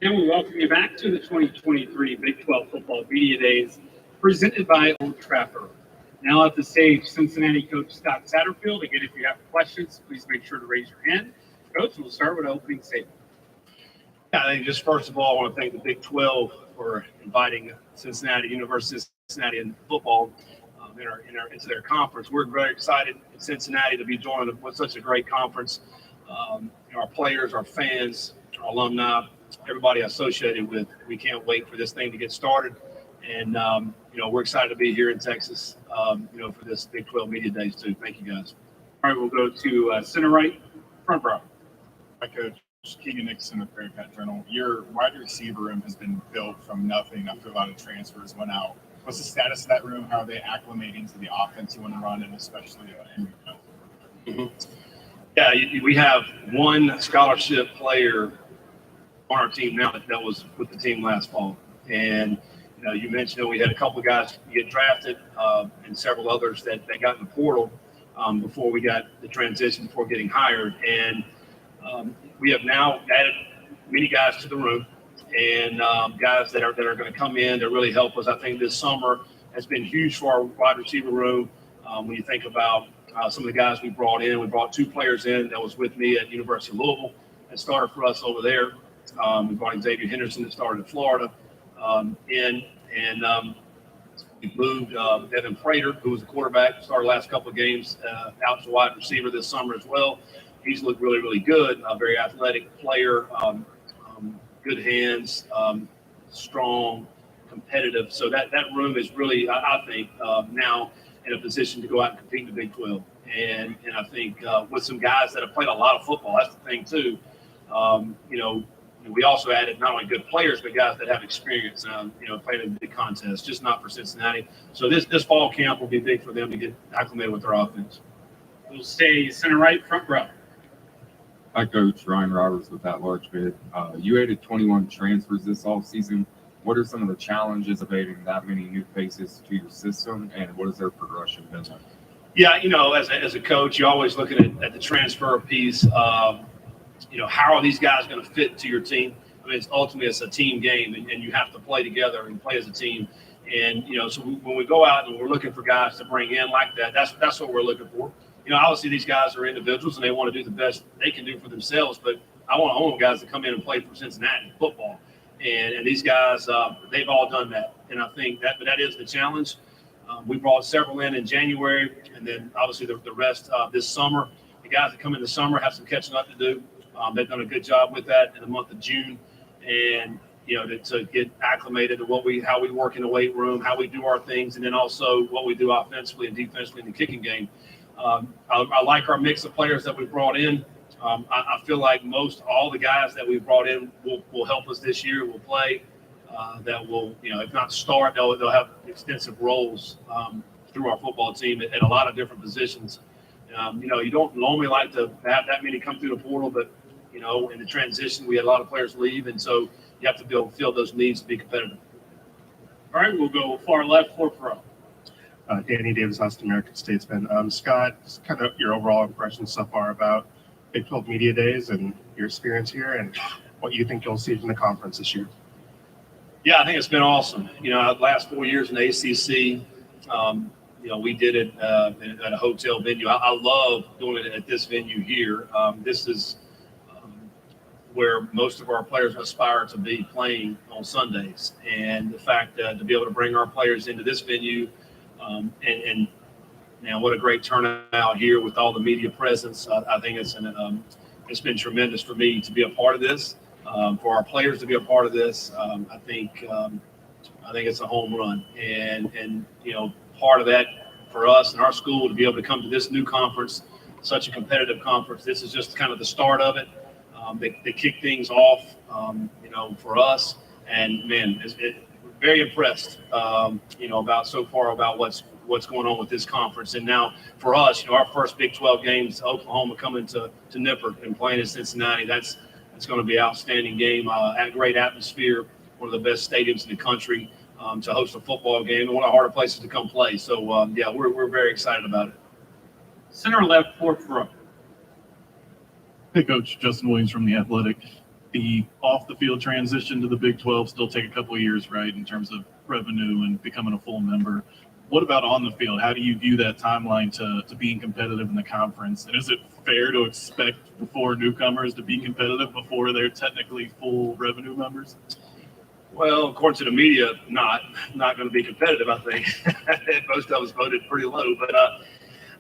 And we welcome you back to the 2023 Big 12 Football Media Days presented by Old Trafford. Now at the stage, Cincinnati coach Scott Satterfield. Again, if you have questions, please make sure to raise your hand. Coach, we'll start with opening statement. Yeah, I think just first of all, I want to thank the Big 12 for inviting University of Cincinnati in football into their conference. We're very excited in Cincinnati to be joining with such a great conference. Our players, our fans, our alumni, everybody associated with. We can't wait for this thing to get started. And, we're excited to be here in Texas, for this Big 12 Media Days too. Thank you, guys. All right, we'll go to center right, front row. Hi, Coach. Keegan Nixon of Bearcat Journal. Your wide receiver room has been built from nothing after a lot of transfers went out. What's the status of that room? How are they acclimating to the offense you want to run, and especially in Yeah, we have one scholarship player on our team now that was with the team last fall. And, you mentioned that we had a couple of guys get drafted and several others that got in the portal before we got the transition, before getting hired. And we have now added many guys to the room and guys that are going to come in to really help us. I think this summer has been huge for our wide receiver room. When you think about some of the guys we brought in, we brought two players in that was with me at University of Louisville and started for us over there. We brought in Xavier Henderson that started in Florida we moved Devin Prater, who was the quarterback, started the last couple of games, out to wide receiver this summer as well. He's looked really, really good. A very athletic player, good hands, strong, competitive. So that room is really, I think, now in a position to go out and compete in the Big 12. And I think with some guys that have played a lot of football, that's the thing too. We also added not only good players, but guys that have experience, playing in big contests, just not for Cincinnati. So this fall camp will be big for them to get acclimated with their offense. We'll stay center right, front row. Hi, Coach. Ryan Roberts with That Large Bid. You added 21 transfers this offseason. What are some of the challenges of adding that many new faces to your system, and what has their progression been like? Yeah, as a coach, you're always looking at the transfer piece. How are these guys going to fit to your team? I mean, ultimately it's a team game, and you have to play together and play as a team. And so when we go out and we're looking for guys to bring in like that, that's what we're looking for. Obviously these guys are individuals and they want to do the best they can do for themselves, but I want guys to come in and play for Cincinnati football. And these guys, they've all done that. And I think that is the challenge. We brought several in January, and then obviously the rest this summer. The guys that come in the summer have some catching up to do. They've done a good job with that in the month of June, and to get acclimated to how we work in the weight room, how we do our things, and then also what we do offensively and defensively in the kicking game. I like our mix of players that we brought in. I feel like all the guys that we brought in will help us this year. Will play. That will, if not start, they'll have extensive roles through our football team at a lot of different positions. You don't normally like to have that many come through the portal, but in the transition, we had a lot of players leave, and so you have to be able to fill those needs to be competitive. All right, we'll go far left, fourth row. Danny Davis, Austin American Statesman. Scott, just kind of your overall impressions so far about Big 12 Media Days and your experience here and what you think you'll see in the conference this year. Yeah, I think it's been awesome. The last 4 years in the ACC, we did it at a hotel venue. I love doing it at this venue here. This is where most of our players aspire to be playing on Sundays. And the fact to be able to bring our players into this venue and now what a great turnout here with all the media presence. I think it's been tremendous for me to be a part of this, for our players to be a part of this. I think it's a home run. And part of that for us and our school to be able to come to this new conference, such a competitive conference. This is just kind of the start of it. They kick things off, for us. And man, very impressed, about what's going on with this conference. And now for us, our first Big 12 games, Oklahoma coming to Nippert and playing in Cincinnati. That's going to be an outstanding game. A great atmosphere, one of the best stadiums in the country to host a football game, and one of the harder places to come play. So we're very excited about it. Center left, fourth row. Hey, Coach. Justin Williams from The Athletic. the off the field transition to the Big 12 still take a couple of years, right, in terms of revenue and becoming a full member. What about on the field? How do you view that timeline to being competitive in the conference? And is it fair to expect before newcomers to be competitive before they're technically full revenue members? Well, according to the media, not going to be competitive. I think most of us voted pretty low, but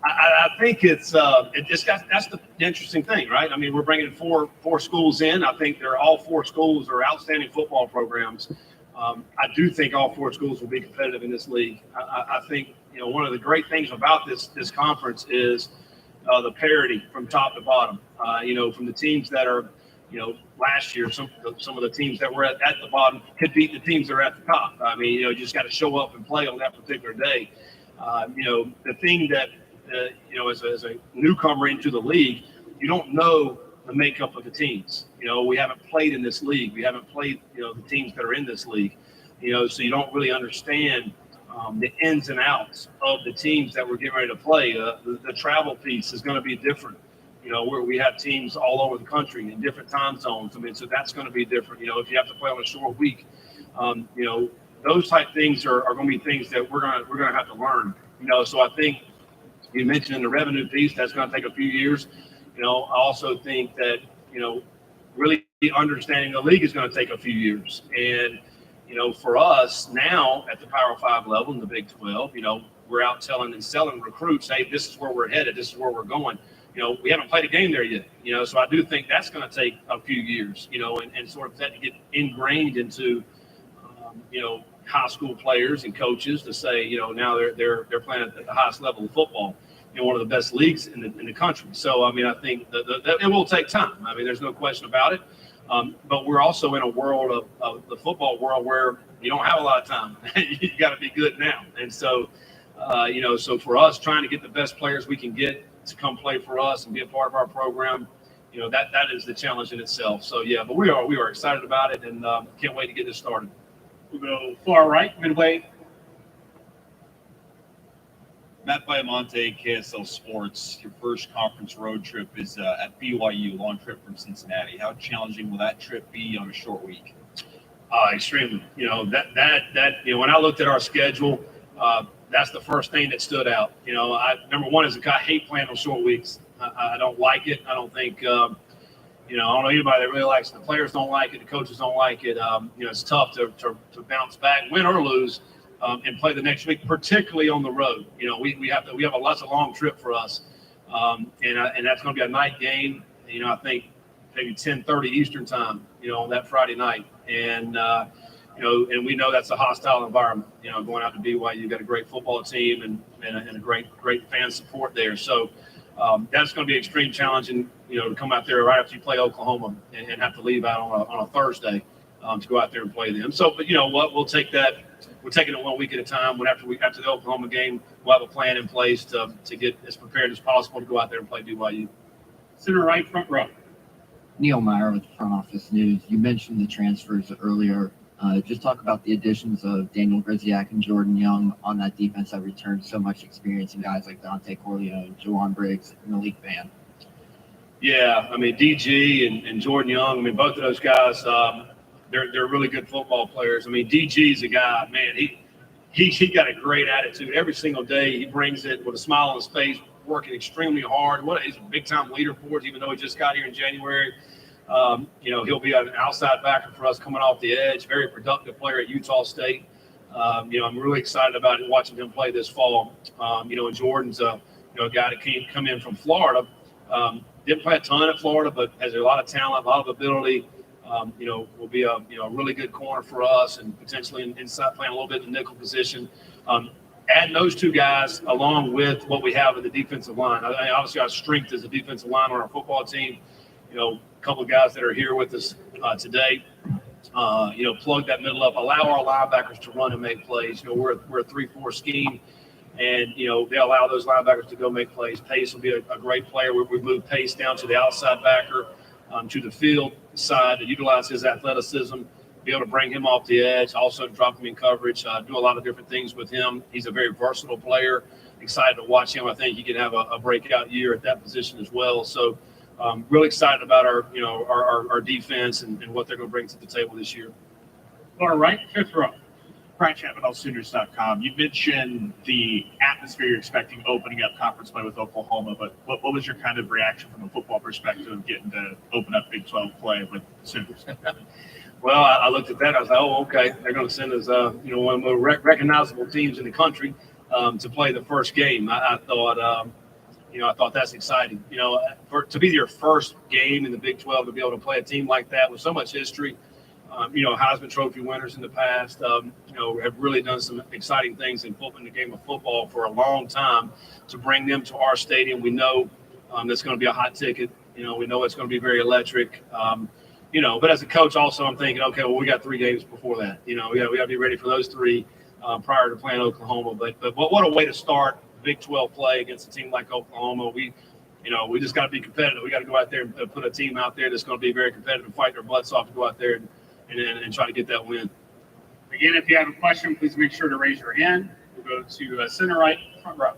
I think it's that's the interesting thing, right? I mean, we're bringing four schools in. I think they're all four schools are outstanding football programs. I do think all four schools will be competitive in this league. I think one of the great things about this conference is the parity from top to bottom. From the teams that are last year, some of the teams that were at the bottom could beat the teams that are at the top. I mean, you just got to show up and play on that particular day. The thing that, as a newcomer into the league, you don't know the makeup of the teams. We haven't played in this league. We haven't played, the teams that are in this league, so you don't really understand the ins and outs of the teams that we're getting ready to play. The travel piece is going to be different. Where we have teams all over the country in different time zones. I mean, so that's going to be different. If you have to play on a short week, those type things are going to be things that we're going to have to learn. So I think you mentioned the revenue piece, that's going to take a few years. I also think that really understanding the league is going to take a few years. And for us now at the Power 5 level in the Big 12, we're out telling and selling recruits, hey, this is where we're headed, this is where we're going. We haven't played a game there yet, so I do think that's going to take a few years, and sort of that to get ingrained into, high school players and coaches to say, now they're playing at the highest level of football, one of the best leagues in the country. So, I mean, I think that it will take time. I mean, there's no question about it. But we're also in a world of the football world where you don't have a lot of time. You got to be good now. And so, so for us, trying to get the best players we can get to come play for us and be a part of our program, that is the challenge in itself. So yeah, but we are excited about it and can't wait to get this started. We'll go far right, midway. Matt Baiamonte, KSL Sports. Your first conference road trip is at BYU, long trip from Cincinnati. How challenging will that trip be on a short week? Extremely. When I looked at our schedule, that's the first thing that stood out. Number one is I hate playing on short weeks. I don't like it. I don't think, I don't know anybody that really likes it. The players don't like it. The coaches don't like it. It's tough to bounce back, win or lose, and play the next week, particularly on the road. We have a long trip for us, and that's going to be a night game. I think maybe 10:30 Eastern time. On that Friday night, and and we know that's a hostile environment. Going out to BYU, you got a great football team and a great fan support there. So that's going to be extreme challenging. To come out there right after you play Oklahoma and have to leave out on a Thursday to go out there and play them. So, but what, we'll take that. We're taking it 1 week at a time. After the Oklahoma game, we'll have a plan in place to get as prepared as possible to go out there and play BYU. Center right, front row. Neil Meyer with Front Office News. You mentioned the transfers earlier. Just talk about the additions of Daniel Griziak and Jordan Young on that defense that returned so much experience in guys like Dante Corleone, Jawan Briggs, and Malik Van. Yeah, I mean, DG and Jordan Young, I mean, both of those guys, they're really good football players. I mean, DG's a guy, man, he got a great attitude. Every single day he brings it with a smile on his face, working extremely hard. He's a big-time leader for us, even though he just got here in January. He'll be an outside backer for us coming off the edge, very productive player at Utah State. I'm really excited about watching him play this fall. And Jordan's a guy that come in from Florida. Didn't play a ton at Florida, but has a lot of talent, a lot of ability. Will be a really good corner for us and potentially inside playing a little bit in the nickel position. Add those two guys along with what we have in the defensive line. Obviously, our strength is the defensive line on our football team. A couple of guys that are here with us today. Plug that middle up. Allow our linebackers to run and make plays. We're a 3-4 scheme, and they allow those linebackers to go make plays. Pace will be a great player. We move Pace down to the outside backer, to the field side to utilize his athleticism, be able to bring him off the edge, also drop him in coverage, do a lot of different things with him. He's a very versatile player. Excited to watch him. I think he can have a breakout year at that position as well. So, really excited about our defense and what they're going to bring to the table this year. Far right, fifth row. Brian Chapman, Sooners.com. You mentioned the atmosphere you're expecting opening up conference play with Oklahoma, but what was your kind of reaction from a football perspective of getting to open up Big 12 play with Sooners? Well, I looked at that. I was like, oh, okay. They're going to send us, one of the more recognizable teams in the country to play the first game. I thought, I thought that's exciting. To be your first game in the Big 12, to be able to play a team like that with so much history. Heisman Trophy winners in the past, have really done some exciting things in the game of football for a long time. To bring them to our stadium, we know that's going to be a hot ticket. We know it's going to be very electric. But as a coach, also I'm thinking, okay, well, we got 3 games before that. We got to be ready for those 3 prior to playing Oklahoma. But what a way to start Big 12 play against a team like Oklahoma. We just got to be competitive. We got to go out there and put a team out there that's going to be very competitive and fight their butts off to go out there and try to get that win. Again, if you have a question, please make sure to raise your hand. We'll go to center right, front row.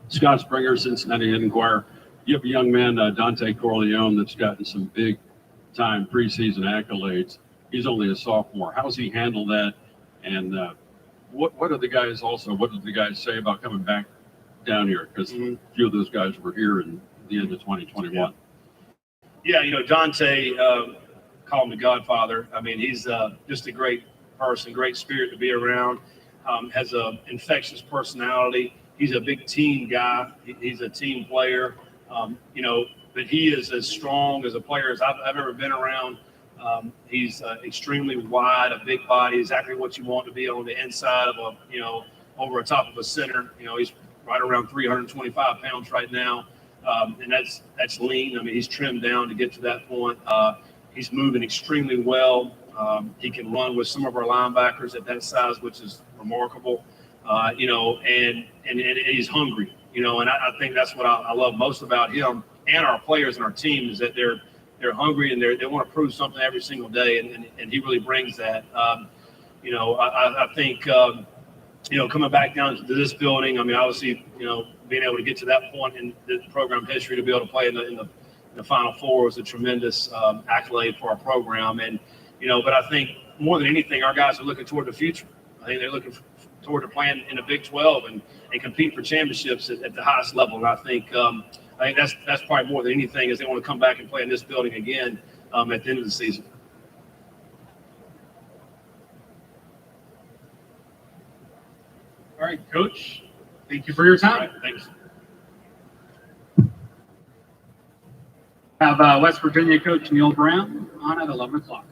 Scott Springer, Cincinnati Enquirer. You have a young man, Dante Corleone, that's gotten some big-time preseason accolades. He's only a sophomore. How's he handle that? And what did the guys say about coming back down here? Because a few of those guys were here in the end of 2021. Yeah, Dante, call him the Godfather. I mean, he's just a great person, great spirit to be around, has an infectious personality. He's a big team guy. He's a team player, but he is as strong as a player as I've ever been around. He's extremely wide, a big body, exactly what you want to be on the inside of over the top of a center. He's right around 325 pounds right now. And that's lean. I mean, he's trimmed down to get to that point. He's moving extremely well. He can run with some of our linebackers at that size, which is remarkable. And he's hungry. And I think that's what I love most about him and our players and our team is that they're hungry and they want to prove something every single day, and he really brings that. I think coming back down to this building, I mean, obviously, being able to get to that point in the program history to be able to play in the Final Four was a tremendous accolade for our program. And but I think more than anything, our guys are looking toward the future. I think they're looking toward the plan in the Big 12 and compete for championships at the highest level. And I think that's probably more than anything is they want to come back and play in this building again at the end of the season. All right, Coach, thank you for your time. All right, thanks. Have West Virginia coach Neil Brown on at 11 o'clock.